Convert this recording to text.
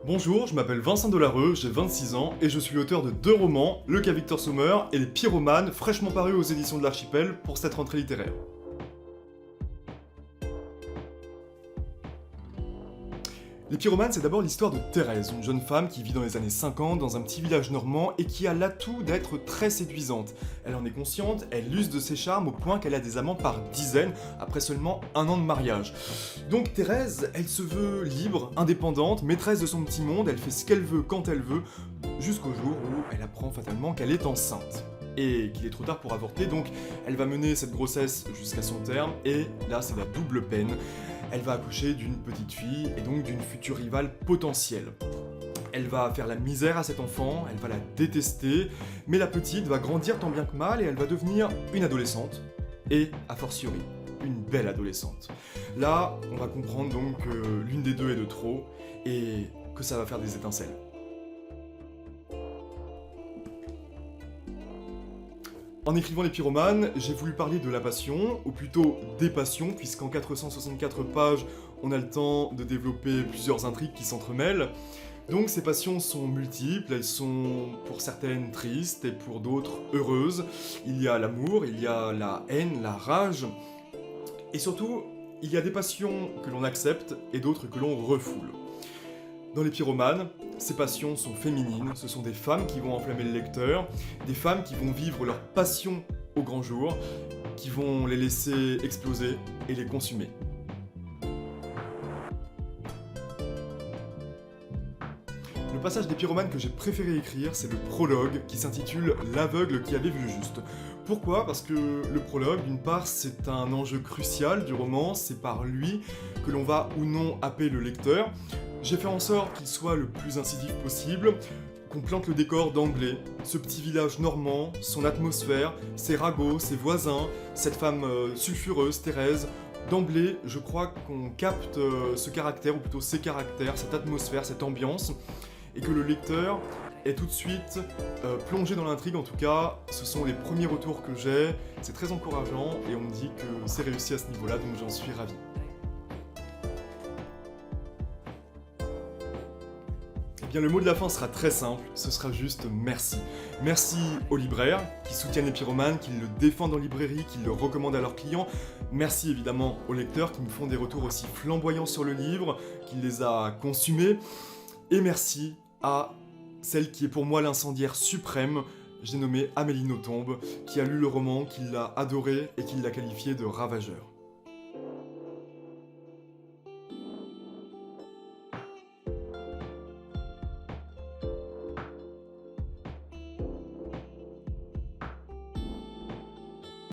Bonjour, je m'appelle Vincent Delarue, j'ai 26 ans et je suis l'auteur de 2 romans, Le cas Victor Sommer et Les Pyromanes, fraîchement parus aux éditions de l'Archipel pour cette rentrée littéraire. Les Pyromanes, c'est d'abord l'histoire de Thérèse, une jeune femme qui vit dans les années 50 dans un petit village normand et qui a l'atout d'être très séduisante. Elle en est consciente, elle use de ses charmes au point qu'elle a des amants par dizaines après seulement 1 an de mariage. Donc Thérèse, elle se veut libre, indépendante, maîtresse de son petit monde, elle fait ce qu'elle veut quand elle veut, jusqu'au jour où elle apprend fatalement qu'elle est enceinte. Et qu'il est trop tard pour avorter, donc elle va mener cette grossesse jusqu'à son terme, et là c'est la double peine. Elle va accoucher d'une petite fille, et donc d'une future rivale potentielle. Elle va faire la misère à cet enfant, elle va la détester, mais la petite va grandir tant bien que mal, et elle va devenir une adolescente, et, a fortiori, une belle adolescente. Là, on va comprendre donc que l'une des deux est de trop, et que ça va faire des étincelles. En écrivant Les Pyromanes, j'ai voulu parler de la passion, ou plutôt des passions, puisqu'en 464 pages, on a le temps de développer plusieurs intrigues qui s'entremêlent. Donc ces passions sont multiples, elles sont pour certaines tristes et pour d'autres heureuses. Il y a l'amour, il y a la haine, la rage, et surtout, il y a des passions que l'on accepte et d'autres que l'on refoule. Dans Les Pyromanes, ces passions sont féminines, ce sont des femmes qui vont enflammer le lecteur, des femmes qui vont vivre leur passion au grand jour, qui vont les laisser exploser et les consumer. Le passage des Pyromanes que j'ai préféré écrire, c'est le prologue qui s'intitule « L'aveugle qui avait vu juste ». Pourquoi ? Parce que le prologue, d'une part, c'est un enjeu crucial du roman, c'est par lui que l'on va ou non happer le lecteur. J'ai fait en sorte qu'il soit le plus incisif possible, qu'on plante le décor d'emblée, ce petit village normand, son atmosphère, ses ragots, ses voisins, cette femme sulfureuse, Thérèse. D'emblée, je crois qu'on capte ce caractère, ou plutôt ces caractères, cette atmosphère, cette ambiance, et que le lecteur est tout de suite plongé dans l'intrigue. En tout cas, ce sont les premiers retours que j'ai, c'est très encourageant, et on me dit que c'est réussi à ce niveau-là, donc j'en suis ravi. Eh bien, le mot de la fin sera très simple, ce sera juste merci. Merci aux libraires qui soutiennent les pyromanes, qui le défendent en librairie, qui le recommandent à leurs clients. Merci évidemment aux lecteurs qui me font des retours aussi flamboyants sur le livre, qui les a consumés. Et merci à celle qui est pour moi l'incendiaire suprême, j'ai nommé Amélie Nothomb, qui a lu le roman, qui l'a adoré et qui l'a qualifié de ravageur.